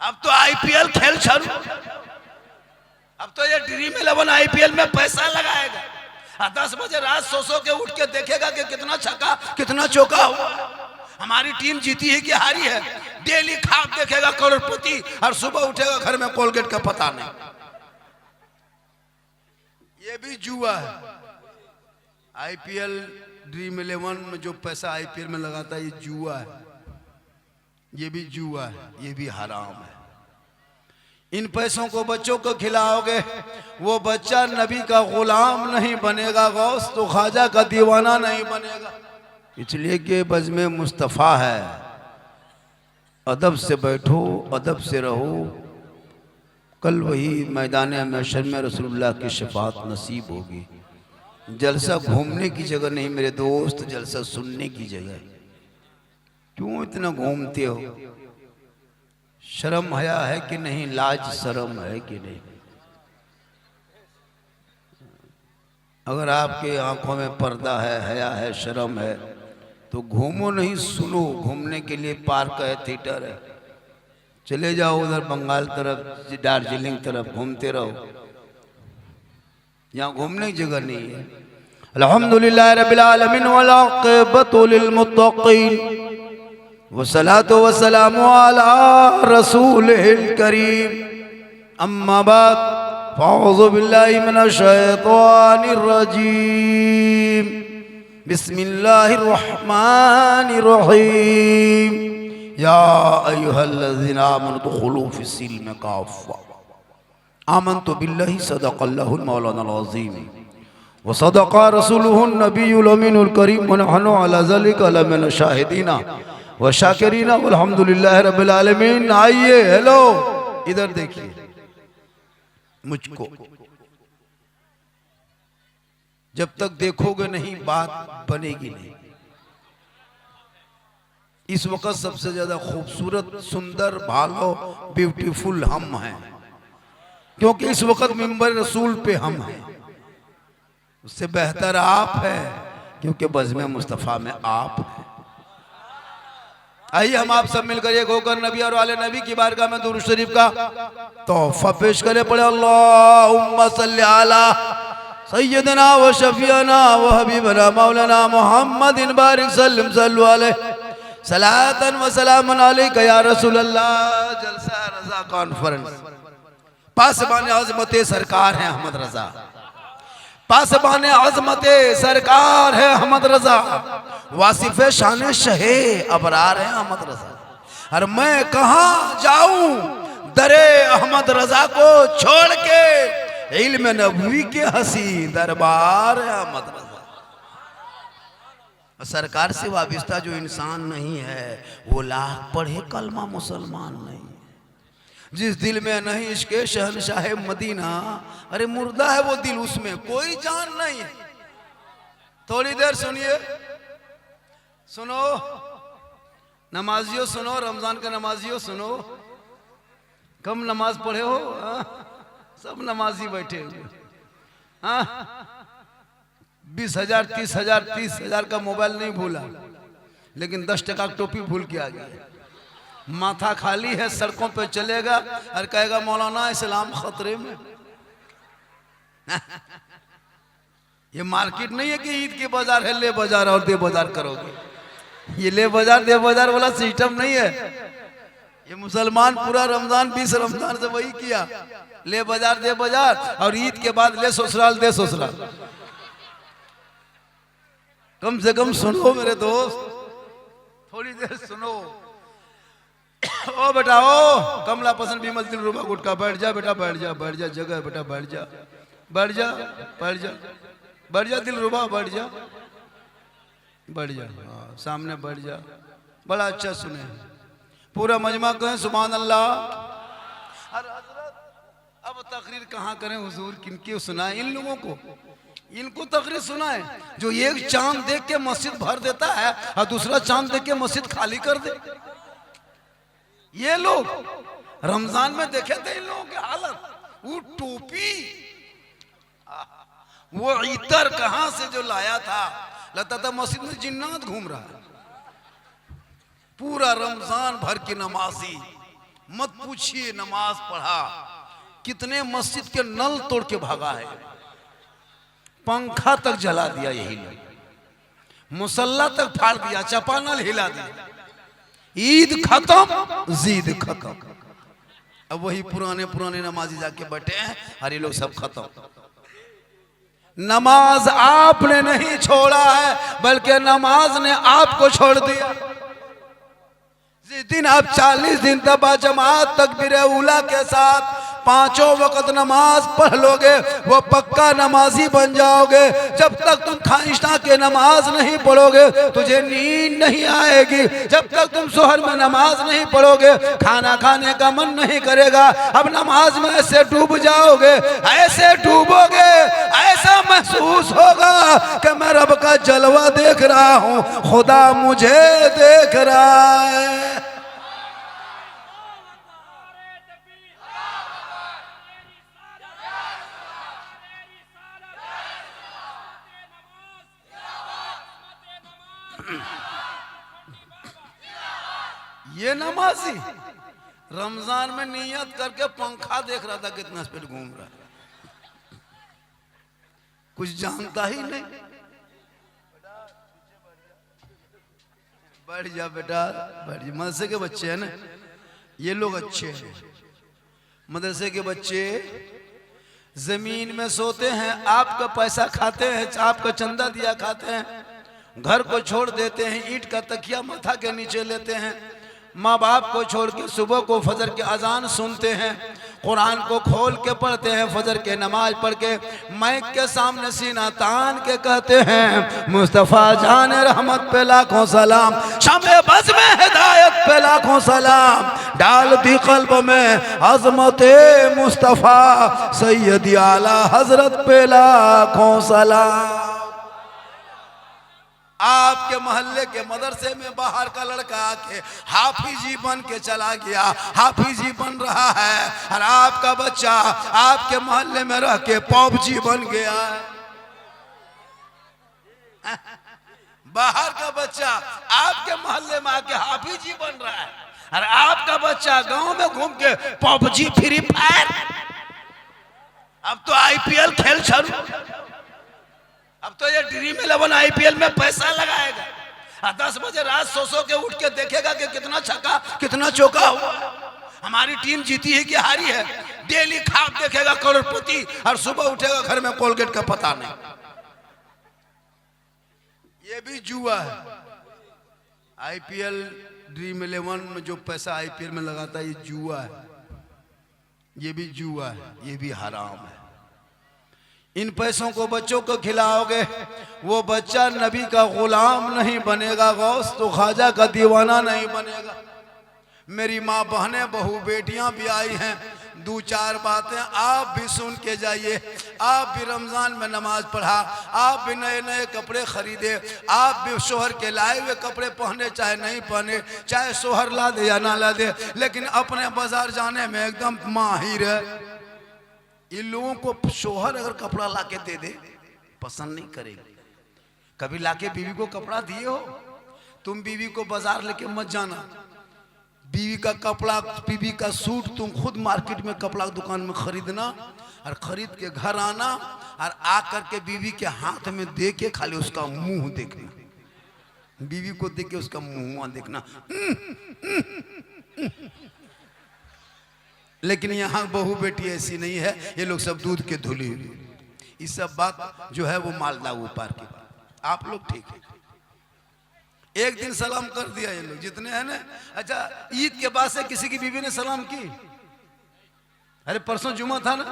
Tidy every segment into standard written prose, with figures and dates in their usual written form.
अब तो आईपीएल खेल शुरू, अब तो ये ड्रीम 11 आईपीएल में पैसा लगाएगा। 10 बजे रात सो के उठ के देखेगा कि कितना छक्का कितना चौका हुआ, हमारी टीम जीती है कि हारी है। डेली ख्वाब देखेगा करोड़पति, और सुबह उठेगा घर में कोलगेट का पता नहीं। ये भी जुआ है। आईपीएल ड्रीम 11 में जो पैसा आईपीएल में लगाता है ये जुआ है, ये भी जुआ है, ये भी हराम है। इन पैसों को बच्चों को खिलाओगे, वो बच्चा नबी का गुलाम नहीं बनेगा, गौस तो ख्वाजा का दीवाना नहीं बनेगा। इसलिए कि बज़्म मुस्तफ़ा है, अदब से बैठो, अदब से रहो, कल वही मैदान महशर में रसूलुल्लाह की शफाअत नसीब होगी। जलसा घूमने की जगह नहीं मेरे दोस्त, जलसा सुनने की जगह। क्यों इतना घूमते हो? शर्म हया है कि नहीं? लाज शर्म है कि नहीं? अगर आपके आंखों में पर्दा है, हया है, शर्म है, तो घूमो नहीं, सुनो। घूमने के लिए पार्क है, थिएटर है, चले जाओ उधर बंगाल तरफ, दार्जिलिंग तरफ, घूमते रहो। यहाँ घूमने की जगह नहीं है। अल्हम्दुलिल्लाह रब्बिल आलमीन वल आक़िबतु लिल मुत्तक़ीन वस्सलातु वस्सलामु अला रसूलिल करीम। अम्मा बाद फ़अऊज़ु बिल्लाहि मिनश शैतानिर रजीम। बिस्मिल्लाहिर रहमानिर रहीम। या अय्युहल्लज़ीना आमनु दुख़ुलू फ़िस्सिल्मि काफ़्फ़ा। आमन्तु बिल्लाहि सदक़ल्लाहुल मौलानाल अज़ीम व सदक़ा रसूलुहुन नबियुल अमीनुल करीम व नहनु अला ज़ालिका लमिन शाहिदीना व शाकिरीना वल्हम्दुलिल्लाहि रब्बिल आलमीन। आइए, हेलो, इधर देखिए मुझको। जब तक देखोगे नहीं बात बनेगी नहीं। इस वक्त सबसे ज्यादा खूबसूरत, सुंदर, भालो, ब्यूटीफुल हम हैं, क्योंकि इस वक्त मिंबर रसूल पे हम हैं। उससे बेहतर आप हैं, क्योंकि बज़्म मुस्तफ़ा में आप हैं। आइए हम आप सब मिलकर एक होकर नबी और वाले नबी की बारगाह में दुरूद शरीफ का तोहफा पेश करें। पढ़े अल्लाहुम्मा सल्ली अला सय्यदना व शफीअना व हबीबना मौलाना मुहम्मदिन बारिक सल्लम सल्लु अलैहि सलातन व सलामन अलैका या रसूल अल्लाह। जलसा रज़ा कॉन्फ्रेंस। पासबान अज़मत सरकार है अहमद रजा, पासबान अज़मत सरकार है अहमद रजा, वासिफ शान शहे अबरार है अहमद रजा। और मैं कहाँ जाऊं दरे अहमद रजा को छोड़ के, इल्म नबवी के हसी दरबार है अहमद रजा। सरकार से वाबिस्ता जो इंसान नहीं है वो लाख पढ़े कलमा मुसलमान नहीं। जिस दिल में नहीं इश्क़ शहनशाह मदीना, अरे मुर्दा है वो दिल, उसमें कोई जान नहीं है। थोड़ी देर सुनिए, सुनो नमाजियों, सुनो रमजान का नमाजियों, सुनो। कम नमाज पढ़े हो? सब नमाजी बैठे हुए। 20,000 30,000 30,000 का मोबाइल नहीं भूला, लेकिन 10 टका टोपी भूल के आ गया। माथा खाली है, सड़कों पे चलेगा और कहेगा मौलाना इस्लाम खतरे में। ये मार्केट नहीं है कि ईद के बाजार है, ले बाजार और दे बाजार करोगे। ये ले बाजार दे बाजार वाला सिस्टम नहीं है। ये मुसलमान पूरा रमजान 20 रमजान से वही किया, ले बाजार दे बाजार, और ईद के बाद ले ससुराल दे ससुराल। कम से कम सुनो मेरे दोस्त, थोड़ी देर सुनो। ओ बेटा, ओ कमला पसंद बिमल दिल रुबा गुटका, बैठ जा बेटा, बैठ जा, बैठ जा, जगह है बेटा, बैठ जा, बैठ जा, बैठ जा, बैठ जा दिल रुबा, बैठ जा, बैठ जा, हाँ सामने बैठ जा। बड़ा अच्छा सुने, पूरा मजमा कहें सुभान अल्लाह। अरे हजरत अब तकरीर कहाँ करें हुजूर, किनके सुनाए इन लोगों को? इनको तकरीर सुनाए जो एक चांद देख के मस्जिद भर देता है और दूसरा चांद देख के मस्जिद खाली कर दे। ये लोग रमजान में देखे थे इन लोगों की हालत, वो टोपी, वो इतर कहां से जो लाया था, लगता था मस्जिद में जिन्नात घूम रहा है। पूरा रमजान भर की नमाजी मत पूछिए, नमाज पढ़ा, कितने मस्जिद के नल तोड़ के भागा है, पंखा तक जला दिया यही लोग, मुसल्ला तक फाड़ दिया, चपानल हिला दिया। ईद खत्म, जीद खत्म। अब वही पुराने पुराने नमाजी जाके बैठे हैं, अरे लोग सब खत्म। नमाज आपने नहीं छोड़ा है, बल्कि नमाज ने आपको छोड़ दिया। जिस दिन आप 40 दिन तक जमात तकबीर उला के साथ 5 वक्त नमाज पढ़ लोगे, वो पक्का नमाजी बन जाओगे। जब तक तुम खानिशा के नमाज नहीं पढ़ोगे, तुझे नींद नहीं आएगी। जब तक तुम शोहर में नमाज नहीं पढ़ोगे, खाना खाने का मन नहीं करेगा। अब नमाज में ऐसे डूब जाओगे, ऐसे डूबोगे, ऐसा महसूस होगा कि मैं रब का जलवा देख रहा हूँ, खुदा मुझे देख रहा है। ये नमाजी रमजान में नियत करके पंखा देख रहा था कितना स्पीड घूम रहा है, कुछ जानता ही नहीं। बैठ जा बेटा, बैठ जा। मदरसे के बच्चे हैं ना, ये लोग अच्छे हैं। मदरसे के बच्चे जमीन में सोते हैं, आपका पैसा खाते हैं, आपका चंदा दिया खाते हैं, घर को छोड़ देते हैं, ईंट का तकिया माथा के नीचे लेते हैं, माँ बाप को छोड़ के सुबह को फजर के अजान सुनते हैं, कुरान को खोल के पढ़ते हैं, फजर के नमाज पढ़ के माइक के सामने सीना तान के कहते हैं मुस्तफ़ा जान रहमत पे लाखों सलाम, शमे बज़ में हिदायत पे लाखों सलाम, डाल दी कल्ब में अज़मत मुस्तफ़ा सैयदी आला हजरत पे लाखों सलाम। आपके मोहल्ले के मदरसे में बाहर का लड़का आके हाफिजी बन के चला गया, हाफिजी बन रहा है, और आपका बच्चा आपके मोहल्ले में रह के पौपजी बन गया। बाहर का बच्चा आपके मोहल्ले में आके हाफिजी बन रहा है, और आपका बच्चा गांव में घूम के पौपजी फ्री फायर। अब तो आईपीएल खेल शुरू, अब तो ये ड्रीम 11 आईपीएल में पैसा लगाएगा। 10 बजे रात सो के उठ के देखेगा कि कितना छक्का कितना चौका हुआ, हमारी टीम जीती है कि हारी है। डेली ख्वाब देखेगा करोड़पति, और सुबह उठेगा घर में कोलगेट का पता नहीं। ये भी जुआ है। आईपीएल ड्रीम 11 में जो पैसा आईपीएल में लगाता है, ये जुआ है, ये भी जुआ है, ये भी हराम है। इन पैसों को बच्चों को खिलाओगे, वो बच्चा नबी का गुलाम नहीं बनेगा, गौस तो ख्वाजा का दीवाना नहीं बनेगा। मेरी माँ बहनें बहू बेटियां भी आई हैं, 2-4 बातें आप भी सुन के जाइए। आप भी रमज़ान में नमाज पढ़ा, आप भी नए नए कपड़े खरीदे, आप भी शोहर के लाए हुए कपड़े पहने, चाहे नहीं पहने, चाहे शोहर ला दे या ना ला दे, लेकिन अपने बाजार जाने में एकदम माहिर है। इन लोगों को शोहर अगर कपड़ा लाके दे दे पसंद नहीं करेगी। कभी लाके बीवी को कपड़ा दिए हो? तुम बीवी को बाजार लेके मत जाना। बीवी का कपड़ा, बीवी का सूट तुम खुद मार्केट में कपड़ा दुकान में खरीदना, और खरीद के घर आना, और आकर के बीवी के हाथ में दे के खाली उसका मुंह देखना, बीवी को देख के उसका मुंह देखना। लेकिन यहाँ बहू बेटी ऐसी नहीं है, ये लोग सब दूध के धुली हुई। ये सब बात जो है वो मालदा ऊपर की बात। आप लोग ठीक है, एक दिन सलाम कर दिया ये लोग जितने हैं ना। अच्छा, ईद के बाद से किसी की बीवी ने सलाम की? अरे परसों जुमा था ना,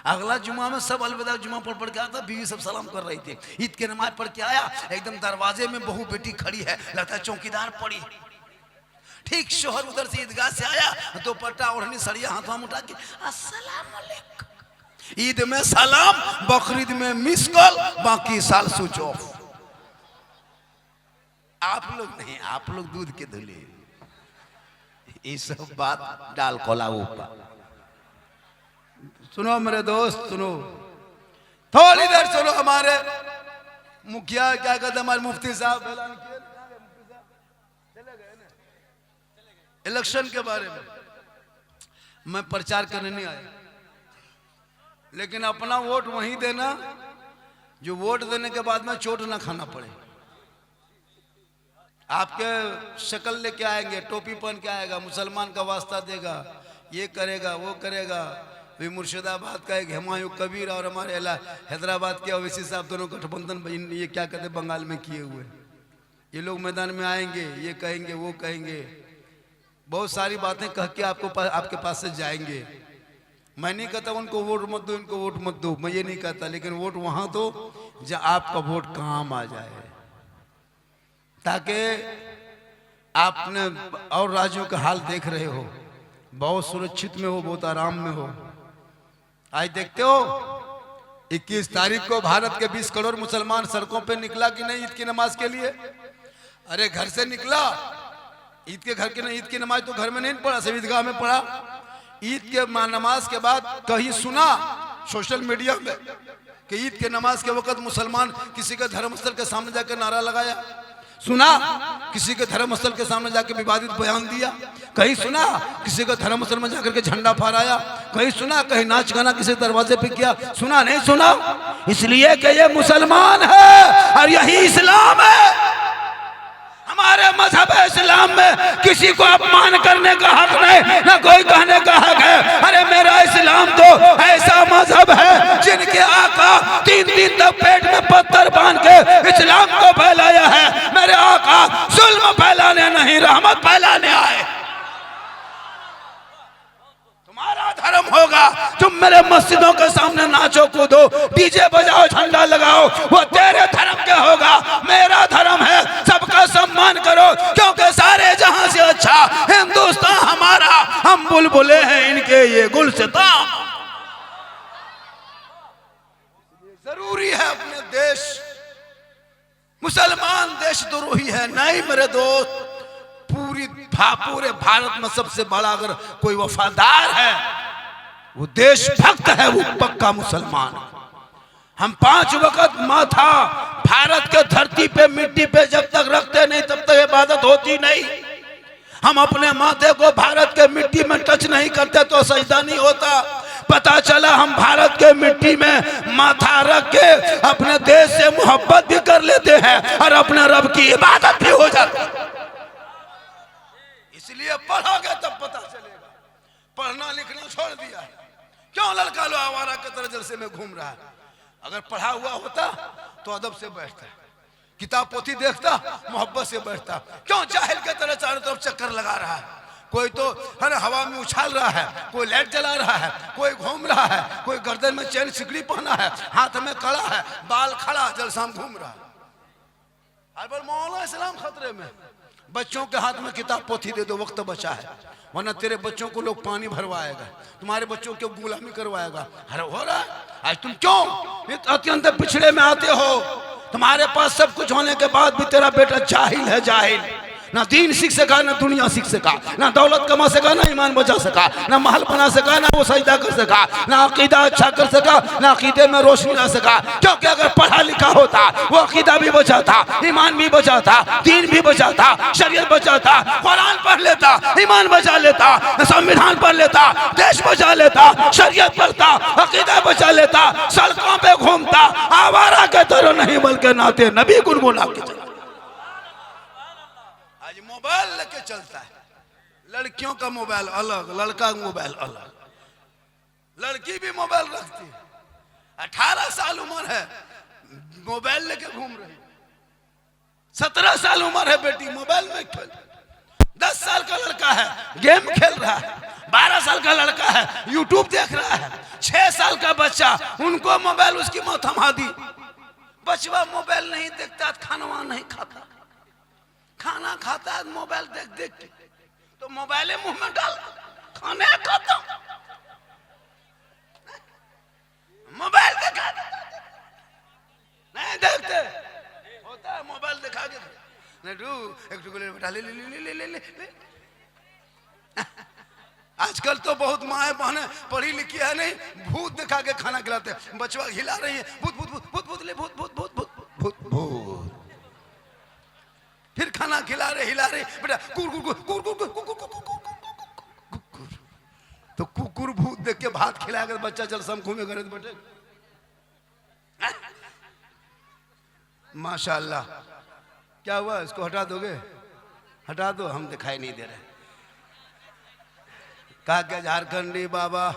अगला जुमा में सब अलविदा जुमा पढ़ के आता, बीवी सब सलाम कर रही थी। ईद की नमाज पढ़ के आया, एकदम दरवाजे में बहू बेटी खड़ी है, लगता है चौकीदार पड़ी। ठीक शोहर उधर से ईदगाह से आया, दुपट्टा ओढ़नी सड़िया हाथों में उठा के अस्सलाम वालेकुम। ईद में सलाम, बकरीद में मिस कॉल, बाकी साल स्विच ऑफ। आप लोग नहीं, आप लोग दूध के धुले। ये सब बात डाल खोला ऊपर। सुनो मेरे दोस्त, सुनो, थोड़ी देर सुनो। हमारे मुखिया क्या कहते, हमारे मुफ्ती साहब ऐलान किए इलेक्शन के बारे में। मैं प्रचार करने नहीं आया, लेकिन अपना वोट वहीं देना जो वोट देने के बाद में चोट ना खाना पड़े। आपके शक्ल लेके आएंगे, टोपी पहन के आएगा, मुसलमान का वास्ता देगा, ये करेगा वो करेगा। भी मुर्शिदाबाद का एक हुमायूं कबीर और हमारे हैदराबाद के ओवैसी साहब दोनों गठबंधन ये क्या कहते बंगाल में किए हुए, ये लोग मैदान में आएंगे, ये कहेंगे वो कहेंगे, बहुत सारी बातें कह के आपके पास से जाएंगे। मैं नहीं कहता उनको वोट मत दो, इनको वोट मत दो, मैं ये नहीं कहता, लेकिन वोट वहां दो जहां आपका वोट काम आ जाए, ताकि आपने और राज्यों का हाल देख रहे हो, बहुत सुरक्षित में हो, बहुत आराम में हो। आज देखते हो 21 तारीख को भारत के 20 करोड़ मुसलमान सड़कों पे निकला कि नहीं ईद की नमाज के लिए? अरे घर से निकला, ईद के घर की ईद की नमाज तो घर में नहीं पढ़ा, सब ईदगाह में पढ़ा। ईद के नमाज के बाद कहीं सुना सोशल मीडिया में कि ईद के नमाज के वक्त मुसलमान किसी के धर्मस्थल के सामने जाकर नारा लगाया? सुना किसी के धर्मस्थल के सामने जाकर विवादित बयान दिया? कहीं सुना किसी के धर्मस्थल में जाकर के झंडा फहराया? कहीं सुना कहीं नाच गाना किसी दरवाजे पे किया? सुना नहीं सुना, इसलिए कि ये मुसलमान है और यही इस्लाम है। हमारे मजहब इस्लाम में किसी को अपमान करने का हक नहीं, ना कोई कहने का हक है। अरे मेरा इस्लाम तो ऐसा मजहब है जिनके आका 3 दिन तक पेट में पत्थर बांध के इस्लाम को फैलाया है। मेरे आका जुल्म फैलाने नहीं, रहमत फैलाने आए। तुम्हारा धर्म होगा तुम मेरे मस्जिदों के सामने नाचो कूदो, डीजे बजाओ, झंडा लगाओ, वो तेरे धर्म के होगा। मेरा धर्म है सबका सम्मान करो, क्योंकि सारे जहां से अच्छा हिंदुस्तान हमारा, हम बुलबुले हैं इनके ये गुलसितां। जरूरी है अपने देश, मुसलमान देशद्रोही है नहीं मेरे दोस्त। पूरे भारत में सबसे बड़ा अगर कोई वफादार है वो देशभक्त है, वो पक्का मुसलमान। हम 5 वक्त माथा भारत के धरती पे मिट्टी पे जब तक रखते नहीं तब तक इबादत होती नहीं। हम अपने माथे को भारत के मिट्टी में टच नहीं करते तो सजदा नहीं होता। पता चला हम भारत के मिट्टी में माथा रख के अपने देश से मोहब्बत भी कर लेते हैं और अपने रब की इबादत भी हो जाती है। इसलिए पढ़ोगे तब पता चलेगा। पढ़ना लिखना छोड़ दिया, क्यों लड़का लो आवारा के तरह जलसे में घूम रहा है? अगर पढ़ा हुआ होता तो अदब से बैठता, किताब पोथी देखता, मोहब्बत से बैठता। क्यों जाहिल के तरह चारों तरफ चक्कर लगा रहा है? कोई तो हर हवा में उछाल रहा है, कोई लाइट जला रहा है, कोई घूम रहा है, कोई गर्दन में चैन सिकड़ी पहना है, हाथ में कड़ा है, बाल खड़ा, जलसा में घूम रहा है। अरे मौला इस्लाम खतरे में। बच्चों के हाथ में किताब पोथी दे दो, वक्त बचा है, वरना तेरे बच्चों को लोग पानी भरवाएगा, तुम्हारे बच्चों को गुलामी करवाएगा। अरे हो रहा है आज तुम क्यों अत्यंत पिछड़े में आते हो? तुम्हारे पास सब कुछ होने के बाद भी तेरा बेटा जाहिल है, जाहिल। ना दीन सीख सका, ना दुनिया सीख सका, ना दौलत कमा सका, ना ईमान बचा सका, ना महल बना सका, ना वो सजदा कर सका, ना अकीदा अच्छा कर सका, ना अकीदे में रोशनी ला सका। क्योंकि अगर पढ़ा लिखा होता वो अकीदा भी बचाता, ईमान भी बचाता, दीन भी बचाता, शरीयत बचाता, कुरान पढ़ लेता, ईमान बचा लेता, संविधान पढ़ लेता, देश बचा लेता, शरीयत पढ़ता, अकीदा बचा लेता, सड़कों पे घूमता, आवारा के तरह नहीं बल्कि नाते नबी गुनगुना के चलता। मोबाइल लेके चलता है, लड़कियों का मोबाइल अलग, लड़का का मोबाइल अलग, लड़की भी मोबाइल रखती है। 18 साल उम्र है, मोबाइल लेके घूम रही। 17 साल उम्र है बेटी, मोबाइल में खेल। 10 साल का लड़का है, गेम खेल रहा है। 12 साल का लड़का है, यूट्यूब देख रहा है। 6 साल का बच्चा, उनको मोबाइल उसकी मौत थमा दी। बचवा मोबाइल नहीं देखता, खाना नहीं खाता, खाना खाता है मोबाइल देख देख के, तो मोबाइल मुंह में डाल, खाने खाता, मोबाइल देखा नहीं देखते, होता है मोबाइल दिखा के एक टुकड़े बेटा ले ले ले ले ले ले ले। आजकल तो बहुत माए बहने पढ़ी लिखी है नहीं, भूत दिखा के खाना खिलाते हैं। बचवा हिला रही है, भूत भूत भूत भूत भूत ले भूत भूत भूत भूत भूत भूत, फिर खाना खिला रहे, हिला रहे, बेटा कुर कुर कुर कुर कुर कुर कुर कुर कुर कुर। तो कुकुर भूत देख के भात खिला कर बच्चा चल शंखू में गरज बैठे। माशाअल्लाह। क्या हुआ, इसको हटा दोगे? हटा दो, हम दिखाई नहीं दे रहे। कहा क्या झारखंडी बाबा,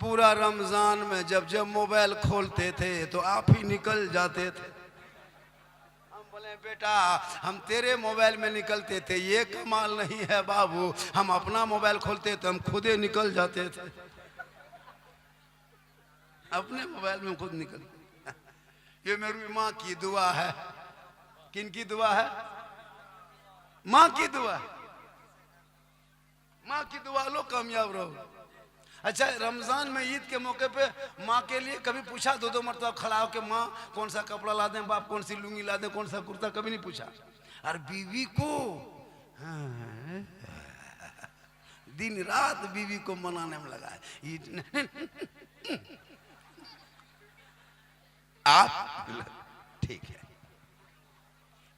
पूरा रमजान में जब जब मोबाइल खोलते थे तो आप ही निकल जाते थे। हम बोले बेटा हम तेरे मोबाइल में निकलते थे, ये कमाल नहीं है बाबू, हम अपना मोबाइल खोलते तो हम खुद ही निकल जाते थे। अपने मोबाइल में खुद निकल। ये मेरी माँ की दुआ है। किन की दुआ है? माँ की दुआ। माँ की दुआ लो, कामयाब रहो। अच्छा, रमजान में ईद के मौके पे माँ के लिए कभी पूछा? दो मरतबा खड़ा हो के माँ कौन सा कपड़ा ला दें, बाप कौन सी लुंगी ला दें, कौन सा कुर्ता, कभी नहीं पूछा? और बीवी को दिन रात बीवी को मनाने में लगा है। आप ठीक है।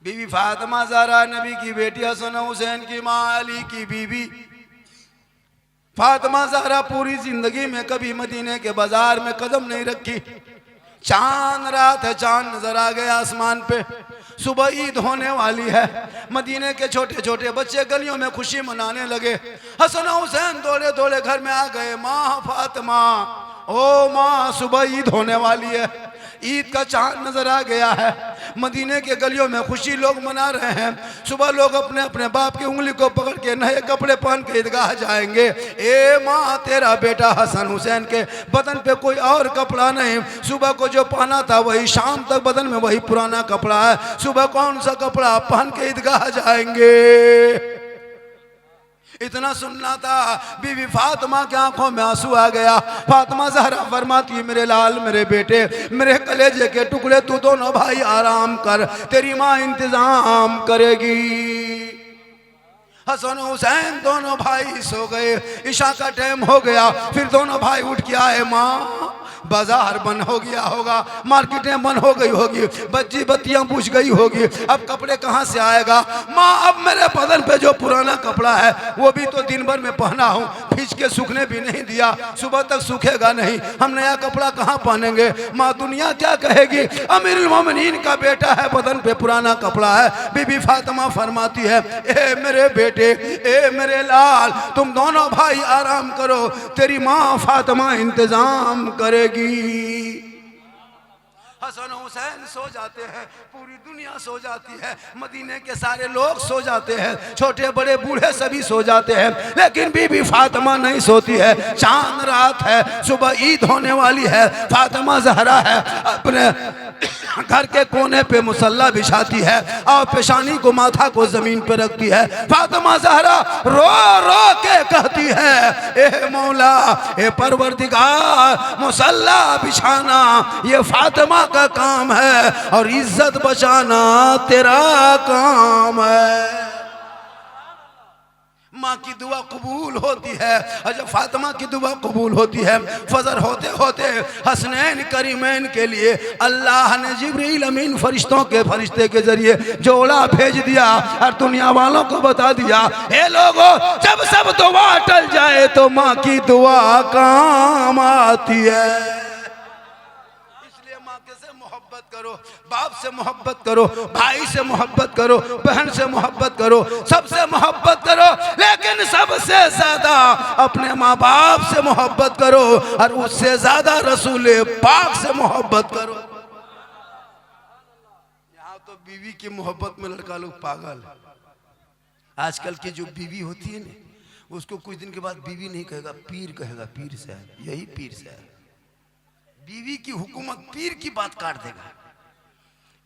बीवी फातिमा ज़हरा नबी की बेटी, हसन हुसैन की माँ, अली की बीवी फातिमा ज़हरा पूरी जिंदगी में कभी मदीने के बाजार में कदम नहीं रखी। चांद रात है, चांद नजर आ गया आसमान पे, सुबह ईद होने वाली है। मदीने के छोटे छोटे बच्चे गलियों में खुशी मनाने लगे। हसन हुसैन दौड़े दौड़े घर में आ गए। माँ फातिमा, ओ माँ, सुबह ईद होने वाली है, ईद का चांद नजर आ गया है। मदीने के गलियों में खुशी लोग मना रहे हैं। सुबह लोग अपने अपने बाप की उंगली को पकड़ के नए कपड़े पहन के ईदगाह जाएंगे। ए माँ, तेरा बेटा हसन हुसैन के बदन पे कोई और कपड़ा नहीं, सुबह को जो पहना था वही शाम तक बदन में वही पुराना कपड़ा है। सुबह कौन सा कपड़ा पहन के ईदगाह जाएंगे? इतना सुनना था, बीवी फातिमा की आंखों में आंसू आ गया। फातिमा ज़हरा फरमाती, मेरे लाल, मेरे बेटे, मेरे कलेजे के टुकड़े, तू दोनों भाई आराम कर, तेरी माँ इंतजाम करेगी। हसन हुसैन दोनों भाई सो गए। ईशा का टाइम हो गया, फिर दोनों भाई उठ के आए। माँ, बाजार बंद हो गया होगा, मार्केटें बंद हो गई होगी, बच्ची बत्तियां बुझ गई होगी, अब कपड़े कहाँ से आएगा? माँ, अब मेरे बदन पे जो पुराना कपड़ा है वो भी तो दिन भर में पहना हूँ, खींच के सूखने भी नहीं दिया, सुबह तक सूखेगा नहीं, हम नया कपड़ा कहाँ पहनेंगे? माँ, दुनिया क्या कहेगी? अमीरुल मोमिनीन का बेटा है, बदन पे पुराना कपड़ा है। बीबी फातिमा फरमाती है, ए मेरे बेटे, ए मेरे लाल, तुम दोनों भाई आराम करो, तेरी माँ फातिमा इंतजाम करेगी। हसन हुसैन सो जाते हैं, पूरी दुनिया सो जाती है, मदीने के सारे लोग सो जाते हैं, छोटे बड़े बूढ़े सभी सो जाते हैं, लेकिन बीबी फातिमा नहीं सोती है। चांद रात है, सुबह ईद होने वाली है। फातिमा ज़हरा है, अपने घर के कोने पे मुसल्ला बिछाती है और पेशानी को, माथा को जमीन पे रखती है। फातिमा ज़हरा रो रो के कहती है, ए मौला, ए परवरदिगार, मुसल्ला बिछाना ये फातिमा का काम है और इज्जत बचाना तेरा काम है। माँ की दुआ कबूल होती है, और जब फातिमा की दुआ कबूल होती है, फजर होते होते हसनैन करीमैन के लिए अल्लाह ने जिब्रील अमीन फरिश्तों के फरिश्ते के जरिए जोड़ा भेज दिया और दुनिया वालों को बता दिया, हे लोगों, जब सब दुआ टल जाए तो माँ की दुआ काम आती है। करो, बाप से मोहब्बत करो, भाई से मोहब्बत करो, बहन से मोहब्बत करो, सबसे मोहब्बत करो, लेकिन सबसे ज्यादा अपने माँ बाप से मोहब्बत करो और उससे ज्यादा रसूल पाक से मोहब्बत करो। यहाँ तो बीवी की मोहब्बत में लड़का लोग पागल। आजकल की जो बीवी होती है ना, उसको कुछ दिन के बाद बीवी नहीं कहेगा, पीर कहेगा, पीर से है, यही पीर से है। बीवी की हुकूमत पीर की बात काट देगा,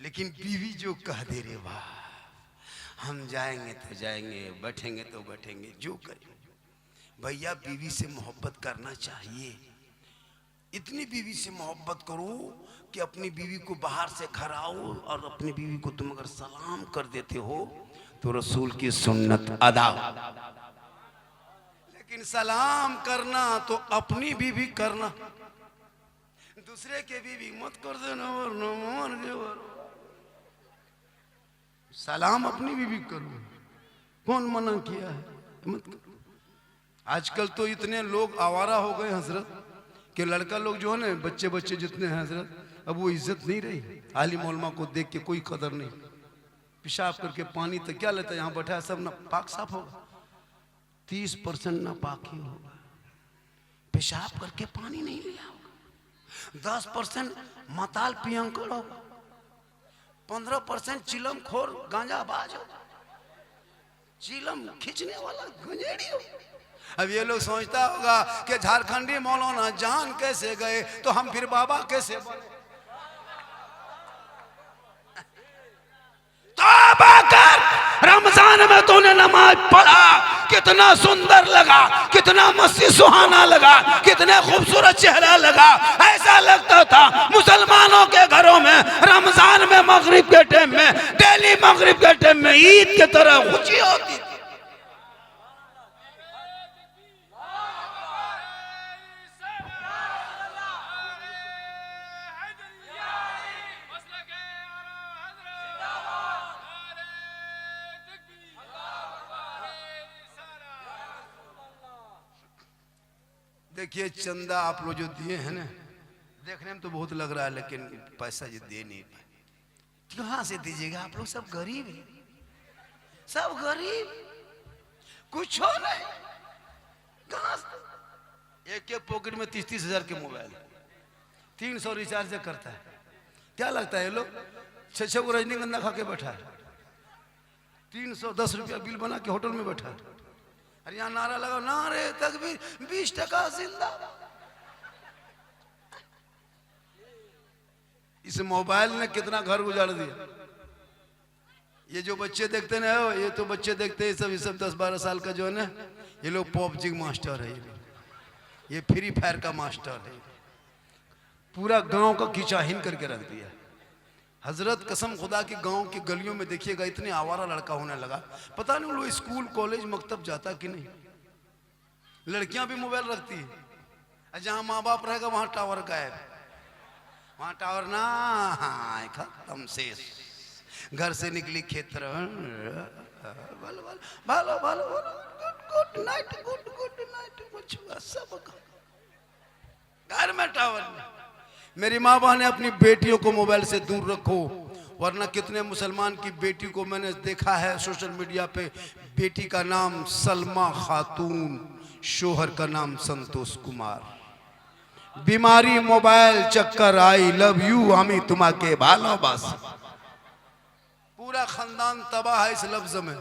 लेकिन बीवी जो कह दे रे वाह, हम जाएंगे तो जाएंगे, बैठेंगे तो बैठेंगे, जो करें। भैया, बीवी से मोहब्बत करना चाहिए। इतनी बीवी से मोहब्बत करो कि अपनी बीवी को बाहर से घर आओ और अपनी बीवी को तुम अगर सलाम कर देते हो तो रसूल की सुन्नत अदा। लेकिन सलाम करना तो अपनी बीवी करना, दूसरे के बीवी मत कर देना, वरना मर गए। सलाम अपनी बीवी करो, कौन मना किया है? मत करो। आजकल तो इतने लोग आवारा हो गए हजरत कि लड़का लोग जो है ना, बच्चे बच्चे जितने हैं हजरत, अब वो इज्जत नहीं रही। आलिम उलमा को देख के कोई कदर नहीं। पेशाब करके पानी तो क्या लेता है, यहाँ बैठा है सब ना पाक साफ होगा, 30% ना पाक ही होगा। पेशाब करके पानी नहीं लिया होगा, 10% मताल पियंकड़ होगा, 15% चिलम खोर गांजा बाज होगा, चिलम खींचने वाला गंजेड़ी होगा। अब ये लोग सोचता होगा कि झारखंडी मौलाना जान कैसे गए तो हम फिर बाबा कैसे बने। तौबा कर, रमजान में तूने नमाज पढ़ा, कितना सुंदर लगा, कितना मस्ती सुहाना लगा, कितने खूबसूरत चेहरा लगा। ऐसा लगता था मुसलमानों के घरों में रमजान में मगरिब के टाइम में, डेली मगरिब के टाइम में ईद की तरह खुशी होती थी। देखिए चंदा आप लोग जो दिए हैं ना, देखने में तो बहुत लग रहा है, लेकिन पैसा ये दे नहीं पाए। कहाँ से दीजिएगा, आप लोग सब गरीब हैं, सब गरीब, कुछ हो नहीं। कहाँ से? एक एक पॉकेट में 30-30 हजार के मोबाइल, 300 रिचार्ज करता है। क्या लगता है ये लोग 6 को रजनीगंधा खा के बैठा है, 310 रुपया बिल बना के होटल में बैठा है। अरे यहाँ नारा लगाओ, नारे तकबीर, 20% जिंदा। इस मोबाइल ने कितना घर उजाड़ दिया। ये जो बच्चे देखते ना, ये तो बच्चे देखते हैं सब, ये सब 10-12 साल का जो है ना, ये लोग पबजी मास्टर है, ये फ्री फायर का मास्टर है। पूरा गांव का खिंचाहीन करके रख दिया। हजरत कसम खुदा की गांव की गलियों में देखिएगा इतने आवारा लड़का होने लगा। पता नहीं वो स्कूल कॉलेज मकतब जाता कि नहीं। लड़कियां भी मोबाइल रखती है, जहां माँ बाप रहेगा वहां टावर गायब, वहां टावर ना खत्म से। घर से निकली खेतर, भालो भालो गुड नाइट, गुड नाइट, सब घर में टावर नहीं। मेरी माँ बहन ने अपनी बेटियों को मोबाइल से दूर रखो, वरना कितने मुसलमान की बेटी को मैंने देखा है सोशल मीडिया पे, बेटी का नाम सलमा खातून, शोहर का नाम संतोष कुमार। बीमारी मोबाइल चक्कर, आई लव यू हमी तुम्हाके भालोबासी। पूरा खानदान तबाह है इस लफ्ज में।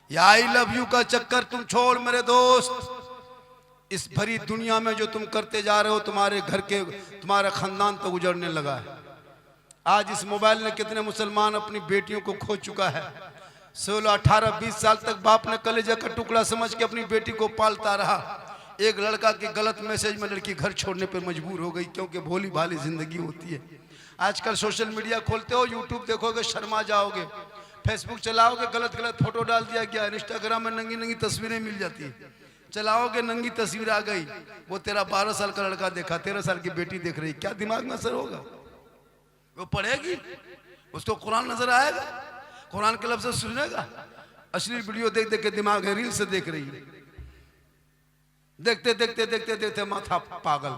या आई लव यू का चक्कर तुम छोड़ मेरे दोस्त, इस भरी दुनिया में जो तुम करते जा रहे हो, तुम्हारे घर के, तुम्हारा खानदान तो गुजरने लगा है। आज इस मोबाइल ने कितने मुसलमान अपनी बेटियों को खो चुका है। 16, 18, 20 साल तक बाप ने कलेजा का टुकड़ा समझ के अपनी बेटी को पालता रहा। एक लड़का के गलत मैसेज में लड़की घर छोड़ने पर मजबूर हो गई, क्योंकि भोली भाली जिंदगी होती है। आजकल सोशल मीडिया खोलते हो, यूट्यूब देखोगे शर्मा जाओगे, फेसबुक चलाओगे गलत गलत फोटो डाल दिया गया, इंस्टाग्राम में नंगी नंगी तस्वीरें मिल जाती है, चलाओगे नंगी तस्वीर आ गई, वो तेरा 12 साल का लड़का देखा, 13 साल की बेटी देख रही, क्या दिमाग में असर होगा? वो पढ़ेगी, उसको कुरान नजर आएगा, कुरान के लफ्ज़ सुनेगा, अश्लील वीडियो देख देख के दिमाग है रील से देख रही है। देखते देखते देखते देखते माथा पागल।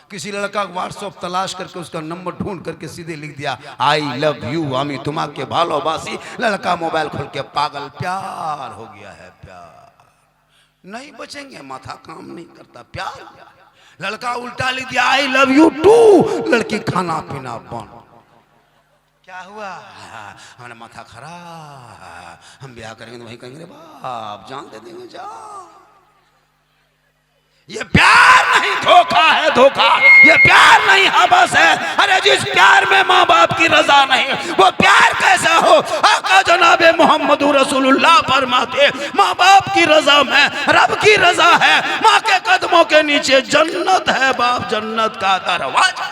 किसी लड़का व्हाट्सएप तलाश करके उसका नंबर ढूंढ करके सीधे लिख दिया आई लव यू हमी तुम्हाके भालोबासी। लड़का मोबाइल खोल के पागल, प्यार हो गया है, प्यार नहीं बचेंगे, माथा काम नहीं करता, प्यार। लड़का उल्टा लिख दिया आई लव यू टू, लड़की खाना पीना बंद। क्या हुआ? हमारा माथा खराब, हम ब्याह करेंगे तो वही कहेंगे बाप जान दे देंगे, जान। ये प्यार नहीं, धोखा है, धोखा। ये प्यार नहीं, हवस है। अरे जिस प्यार में माँ बाप की रजा नहीं, वो प्यार कैसा हो? आका जनाबे मोहम्मद रसूलुल्लाह फरमाते माँ बाप की रजा में रब की रजा है, माँ के कदमों के नीचे जन्नत है, बाप जन्नत का दरवाजा।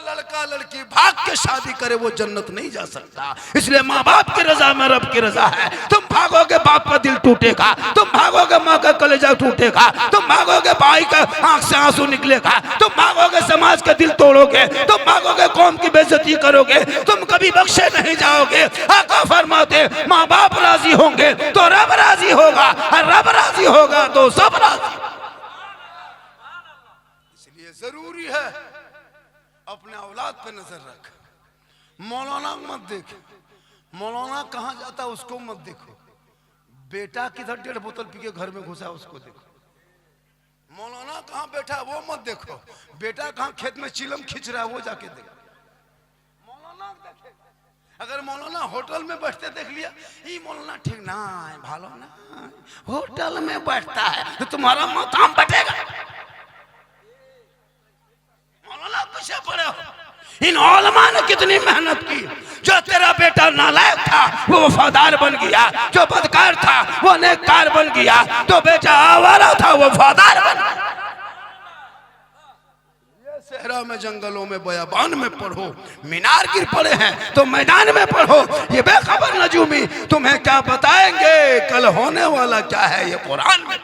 लड़का लड़की भाग के शादी करे वो जन्नत नहीं जा सकता। इसलिए माँ बाप की रजा में रब की रजा है। तुम भागोगे बाप का दिल टूटेगा, तुम भागोगे माँ का कलेजा टूटेगा, तुम मांगोगे भाई का आंख से आंसू निकलेगा, तुम मांगोगे समाज का दिल तोड़ोगे, तुम मांगोगे कौम की बेइज्जती करोगे, तुम कभी बख्शे नहीं जाओगे। आका फरमाते माँ बाप राजी होंगे तो रब राजी होगा, और रब राजी होगा तो सब राजी। इसलिए जरूरी है अपने औलाद पे नजर रख। मौलाना मत देख, मौलाना कहाँ जाता उसको मत देखो, बेटा किधर 1.5 बोतल पी के घर में घुसा उसको देखो। मौलाना कहाँ बैठा वो मत देखो, बेटा कहाँ खेत में चिलम खींच रहा है वो जाके देखो। मौलाना देखे, अगर मौलाना होटल में बैठते देख लिया, ये मौलाना ठीक ना है, भालो ना होटल में बैठता है तो तुम्हारा मकाम बैठेगा। मौलाना पीछे पड़े हो। इन उलमा ने कितनी मेहनत की, जो तेरा बेटा नालायक था वो वफादार बन गया, जो बदकार था वो नेककार बन गया, तो बेटा आवारा था वो वफादार बन गया। ये सहरा में जंगलों में बयाबान में पढ़ो, मीनार गिर पड़े हैं तो मैदान में पढ़ो। ये बेखबर नजूमी तुम्हें क्या बताएंगे कल होने वाला क्या है, ये कुरान में।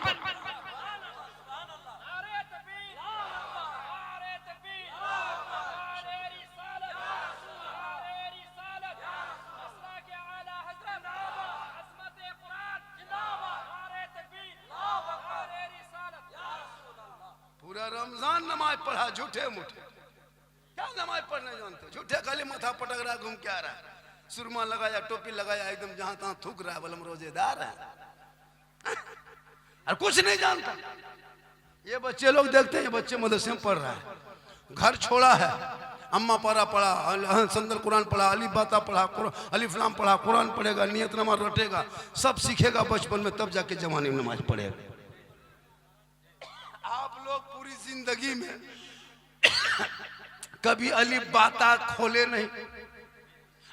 पूरा रमजान नमाज पढ़ा झूठे मूठे, क्या नमाज पढ़ने जानते, झूठे खाली माथा पटक रहा, घूम के आ रहा है, सुरमा लगाया, टोपी लगाया, एकदम जहां तहां थूक रहा है, बलम रोजेदार है और कुछ नहीं जानता। ये बच्चे लोग देखते हैं, ये बच्चे मदरसे में पढ़ रहा है, घर छोड़ा है, अम्मा पारा पढ़ा, संदल कुरान पढ़ा, अली बाता पढ़ा, अलिफ लाम पढ़ा, कुरान पढ़ेगा, नियत नमाज रटेगा, सब सीखेगा बचपन में, तब जाके जवानी में नमाज पढ़ेगा। आप लोग पूरी जिंदगी में कभी अली बाता खोले नहीं,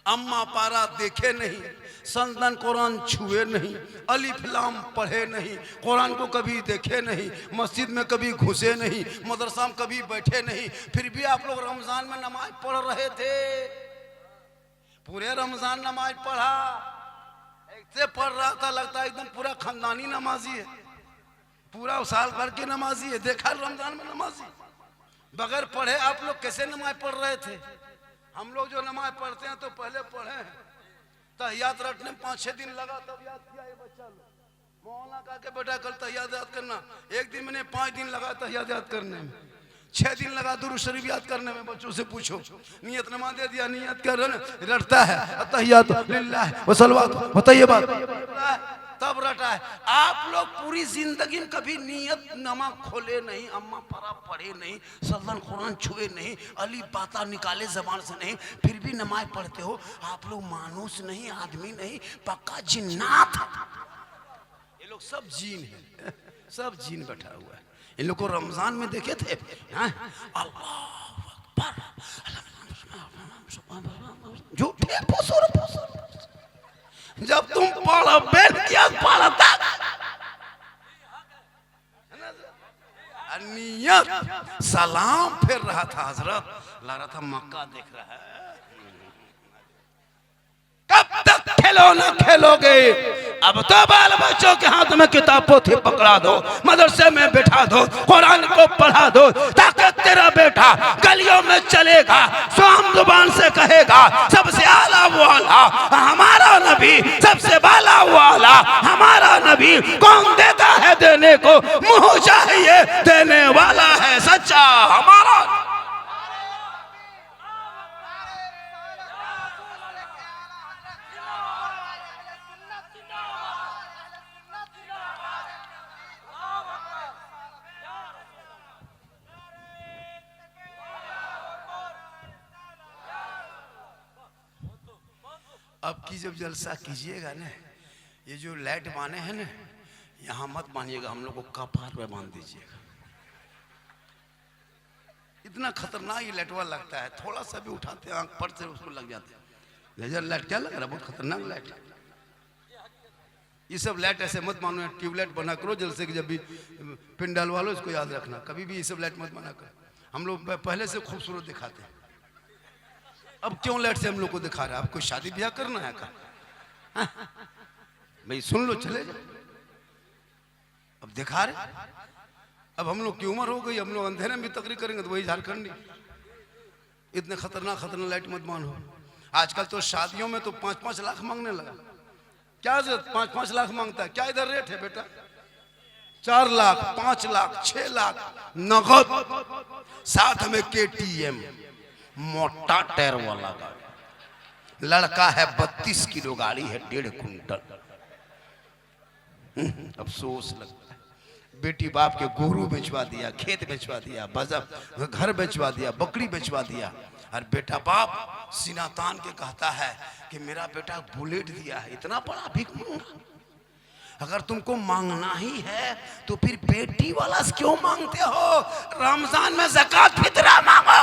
अम्मा पारा देखे नहीं, संदन कुरान छुए नहीं, अलिफ लाम पढ़े नहीं, कुरान को कभी देखे नहीं, मस्जिद में कभी घुसे नहीं, मदरसा में कभी बैठे नहीं, फिर भी आप लोग रमजान में नमाज पढ़ रहे थे। पूरे रमजान नमाज पढ़ा, एक से पढ़ रहा था, लगता है एकदम पूरा खानदानी नमाजी है, पूरा साल भर के नमाजी है। देखा रमजान में नमाजी बगैर पढ़े आप लोग कैसे नमाज पढ़ रहे थे। हम लोग जो नमाज पढ़ते हैं तो पहले पढ़े हैं, तहियात रटने 5-6 दिन लगा, तब याद किया ये बच्चा लोग। मौलाना कहा के बेटा कल तहियात याद करना, एक दिन मैंने 5 दिन लगा तहियात याद करने में, 6 दिन लगा दुरूद शरीफ याद करने में। बच्चों से पूछो, नियत नमाज दे दिया, नियत कर रटता है, तहियात लिल्लाह व सलवात व तय्यबात, तब रटा है। आप लोग पूरी जिंदगी में कभी नियत नमा खोले नहीं, अम्मा परा पढ़े नहीं, सल्लन कुरान छुए नहीं, अली बाता निकाले जबान से नहीं, फिर भी नमाज पढ़ते हो। आप लोग मानुस नहीं, आदमी नहीं, पक्का जिन्नात। ये लोग सब जीन है, सब जीन बैठा हुआ है। इन लोग को रमजान में देखे थे, अल्लाह अकबर, झूठे फुसूर। जब तुम पढ़ो बैठ किया पढ़ता, नियत सलाम फिर रहा था, हजरत लग रहा था मक्का देख रहा है। कब तक खिलौना खेलोगे? अब तो बाल बच्चों के हाथ में किताब पोथी पकड़ा दो, मदरसे में बैठा दो, कुरान को पढ़ा दो, ताकि तेरा बेटा गलियों में चलेगा, स्वाम जुबान से कहेगा सबसे आला वो आला हमारा नबी, सबसे बाला वो आला हमारा नबी। कौन देता है देने को, मुंह चाहिए देने वाला है सच्चा हमारा। अब की जब जलसा कीजिएगा ना, ये जो लाइट बांधे हैं ना, यहाँ मत बांधिएगा, हम लोग को कपार पे बांध दीजिएगा। इतना खतरनाक ये लाइटवा लगता है, थोड़ा सा भी उठाते हैं आंख पर से उसको लग जाते हैं। लेजर लाइट क्या लग रहा है, बहुत खतरनाक लाइट। ये सब लाइट ऐसे मत मानो, ट्यूबलाइट बना करो जलसे की जब भी पिन डालवा लो, इसको याद रखना, कभी भी ये सब लाइट मत बना करो। हम लोग पहले से खूबसूरत दिखाते हैं, अब क्यों लाइट से हम लोग को दिखा रहा है? आपको शादी ब्याह करना है का? भाई सुन लो, चले जाओ। अब दिखा रहे, अब हम लोग की उम्र हो गई, हम लोग अंधेरे में भी तकरीर करेंगे तो वही झारखंडी। इतने खतरनाक खतरनाक लाइट मत मानो। आजकल तो शादियों में तो 5-5 लाख मांगने लगा। क्या जरूरत 5-5 लाख मांगता है? क्या इधर रेट है बेटा? 4 लाख, 5 लाख, 6 लाख नगद, साथ में KTM मोटा टायर वाला गाड़ी। लड़का है 32 किलो, गाड़ी है 1.5 कुंटल। अफसोस लगता है, बेटी बाप के गोरू बेचवा दिया, खेत बेचवा दिया, बाजार घर बेचवा दिया, बकरी बेचवा दिया, और बेटा बाप सीना तान के कहता है कि मेरा बेटा बुलेट दिया है। इतना बड़ा भीख मांगा। अगर तुमको मांगना ही है तो फिर बेटी वाला से क्यों मांगते हो? रमजान में ज़कात फितरा मांगो,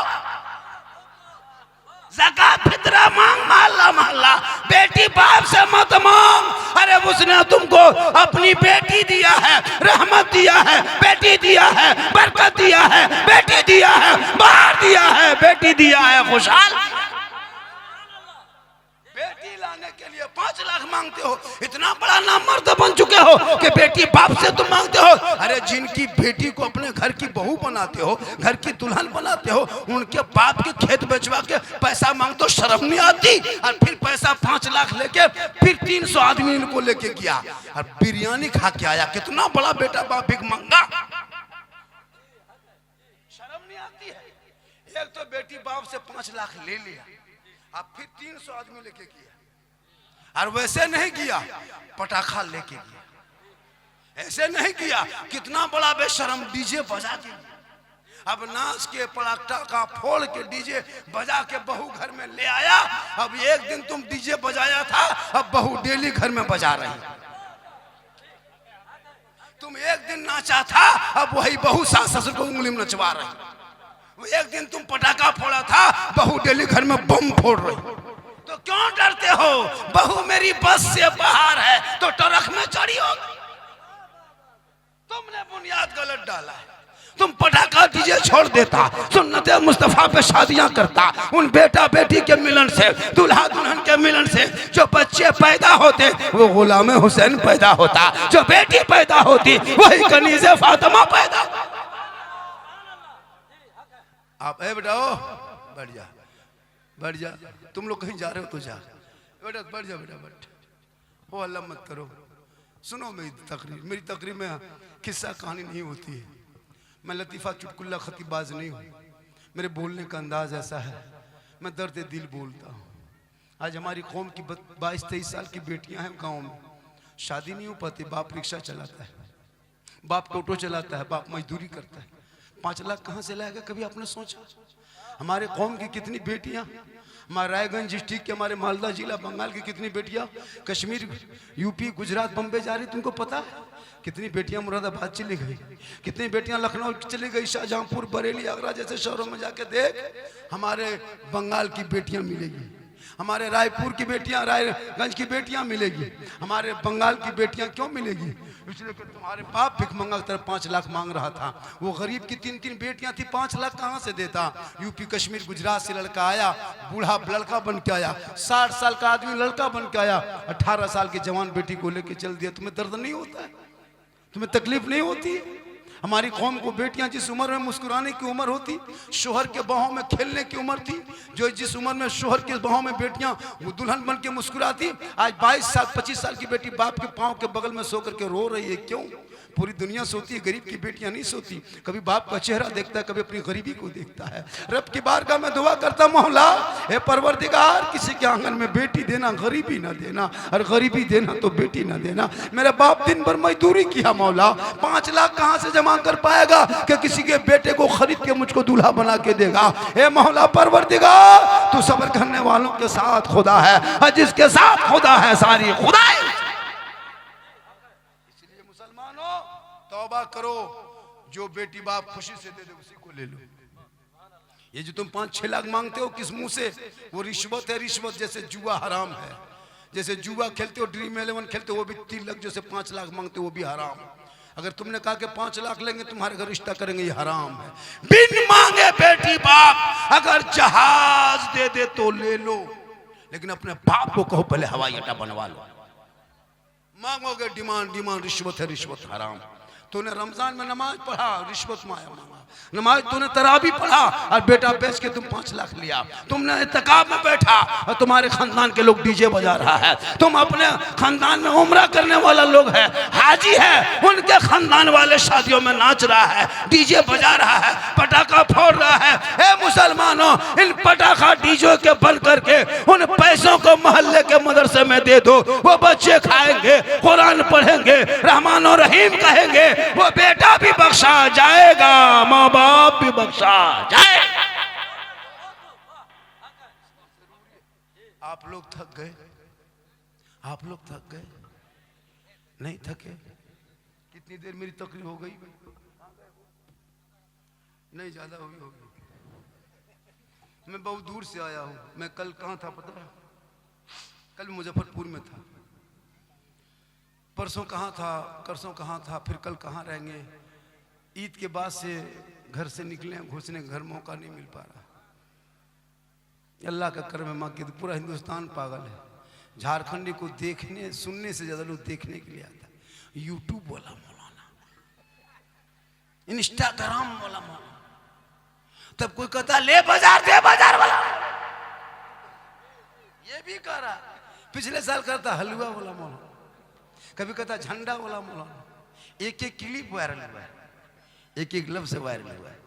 ज़कात फितरा मांग, महल्ला महल्ला। बेटी बाप से मत मांग। अरे उसने तुमको अपनी बेटी दिया है, रहमत दिया है, बेटी दिया है, बरकत दिया है, बेटी दिया है, बाहर दिया है, बेटी दिया है, खुशहाल। बेटी लाने के लिए 5 लाख मांगते हो। इतना बड़ा नामर्द बन चुके हो कि बेटी बाप से तुम मांगते हो। अरे जिनकी बेटी को अपने घर की बहू बनाते हो, घर की दुल्हन बनाते हो, उनके बाप के खेत बेचवा के पैसा मांग तो शर्म नहीं आती? और फिर पैसा 5 लाख लेके फिर 300 आदमी इनको लेके गया और बिरयानी खा के आया। कितना बड़ा बेटा बाप भीख मांगा, शर्म नहीं आती है? एक तो बेटी बाप से 5 लाख ले लिया, अब फिर 300 आदमी लेके गया। और वैसे नहीं किया, पटाखा लेके गया। ऐसे नहीं किया, कितना बड़ा बेशरम, डीजे बजा के। अब नाच के पटाखा फोड़ के डीजे बजा के बहू घर में ले आया। अब एक दिन तुम डीजे बजाया था, अब बहू डेली घर में बजा रही। तुम एक दिन नाचा था, अब वही बहू सास ससुर को उंगली में नचवा रही। एक दिन तुम पटाखा फोड़ा था, बहू डेली घर में बम फोड़ रही। तो क्यों डरते हो? बहू मेरी बस से बाहर है तो ट्रक में चढ़ी होगी। तुमने बुनियाद गलत डाला है। तुम पटाखा डीजे छोड़ देता, सुन्नत मुस्तफा पे शादियां करता। उन बेटा बेटी के मिलन से, दूल्हा दुल्हन के मिलन से जो बच्चे पैदा होते वो गुलाम हुसैन पैदा होता, जो बेटी पैदा होती वही कनीज़े फातिमा पैदा। आप बेटा ओ बैठ जा, बैठ जा। तुम लोग कहीं जा रहे हो तो जा बेटा, बैठ जा बेटा, बैठ। हो अल्लाह मत करो। सुनो मेरी तकरीर में किस्सा कहानी नहीं होती है। मैं लतीफ़ा चुटकुल्ला खतीबाज नहीं हूँ। मेरे बोलने का अंदाज ऐसा है, मैं दर्द दिल बोलता हूँ। आज हमारी कौम की 22-23 साल की बेटियां हैं गांव में, शादी नहीं हो पाती। बाप रिक्शा चलाता है, बाप टोटो चलाता है, बाप मजदूरी करता है। 5 लाख कहाँ से लाएगा? कभी आपने सोचा? हमारे कौम की कितनी बेटियां, हमारे रायगंज डिस्ट्रिक्ट के, हमारे मालदा जिला बंगाल की कितनी बेटियां कश्मीर, यूपी, गुजरात, बम्बे जा रही, तुमको पता है? कितनी बेटियां मुरादाबाद चली गई, कितनी बेटियां लखनऊ चली गई, शाहजहांपुर, बरेली, आगरा जैसे शहरों में जाके देख। हमारे बंगाल की बेटियां मिलेगी, हमारे रायपुर की बेटियां, रायगंज की बेटियां मिलेगी, हमारे बंगाल की बेटियां क्यों मिलेगी? इसलिए कि तुम्हारे बाप भिखमंगा की तरफ 5 लाख मांग रहा था। वो गरीब की 3-3 बेटियां थी, 5 लाख कहाँ से देता? यूपी, कश्मीर, गुजरात से लड़का आया, बूढ़ा लड़का बन के आया, 60 साल का आदमी लड़का बन के आया, 18 साल की जवान बेटी को लेके चल दिया। तुम्हें दर्द नहीं होता है? तुम्हें तकलीफ नहीं होती? हमारी कौम को बेटियां जिस उम्र में मुस्कुराने की उम्र होती, शोहर के बाहों में खेलने की उम्र थी, जो जिस उम्र में शोहर के बाहों में बेटियां वो दुल्हन बन के मुस्कुराती, आज 22 साल 25 साल की बेटी बाप के पाँव के बगल में सो करके रो रही है। क्यों? पूरी दुनिया सोती है, गरीब की बेटियां नहीं सोती। कभी बाप का चेहरा देखता है, कभी अपनी गरीबी को देखता है। रब की बारगाह में दुआ करता, मौला हे परवरदिगार, किसी के आंगन में बेटी देना गरीबी ना देना, और गरीबी देना तो बेटी ना देना। मेरा बाप दिन भर मजदूरी किया मौला, 5 लाख कहाँ से जमा कर पाएगा कि किसी के बेटे को खरीद के मुझको दूल्हा बना के देगा? हे मौला परवरदिगार, तू सब्र करने वालों के साथ खुदा है, और जिसके साथ खुदा है सारी खुदाई। तौबा करो, जो बेटी बाप खुशी से दे दे उसी को ले लो। ये जो तुम 5-6 लाख मांगते हो किस मुंह से? वो रिश्वत है, रिश्वत। जैसे जुआ हराम है, जैसे जुआ खेलते हो, ड्रीम 11 खेलते हो, वो भी 3 लाख जैसे 5 लाख मांगते हो, वो भी हराम। अगर तुमने कहा कि 5 लाख लेंगे तुम्हारे घर रिश्ता करेंगे, ये हराम है। बिन मांगे बेटी बाप अगर जहाज दे दे तो ले लो, लेकिन अपने बाप को कहो पहले हवाई अड्डा बनवा लो। मांगोगे डिमांड, डिमांड रिश्वत है, रिश्वत हराम। तूने रमजान में नमाज पढ़ा, रिश्वत मांगा, नमाज तूने तरावी पढ़ा और बेटा बेच के तुम 5 लाख लिया। तुमने इत्तिकाफ में बैठा और तुम्हारे खानदान के लोग डीजे बजा रहा है। तुम अपने खानदान में उम्रा करने वाला लोग है, हाजी है, उनके खानदान वाले शादियों में नाच रहा है, डीजे बजा रहा है, पटाखा फोड़ रहा है। ए मुसलमानों, इन पटाखा डीजे के बंद करके उन पैसों को मोहल्ले के मदरसे में दे दो। वो बच्चे खाएंगे, कुरान पढ़ेंगे, रहमान और रहीम कहेंगे, वो बेटा भी बख्शा जाएगा, माँ बाप भी बख्शा जाए। आप लोग थक गए? आप लोग थक गए? नहीं थके? कितनी देर मेरी तकरीर हो गई? नहीं ज्यादा हुई होगी। मैं बहुत दूर से आया हूं। मैं कल कहां था पता है? कल मुजफ्फरपुर में था, परसों कहां था, परसों कहां था, फिर कल कहां रहेंगे। ईद के बाद से घर से निकले, घुसने घर मौका नहीं मिल पा रहा। अल्लाह का करम है, माँ की पूरा हिंदुस्तान पागल है। झारखंडी को देखने सुनने से ज्यादा लोग देखने के लिए आता है। यूट्यूब वाला मौलाना, इंस्टाग्राम वाला मौलाना, तब कोई कहता ले बाजार दे बाजार वाला, ये भी कह रहा। पिछले साल करता हलवा वाला मौलाना, कभी कहता झंडा वाला मौलाना। एक एक क्लिप वायरल हुआ है, एक एक लफ्ज़ वायरल हुआ है।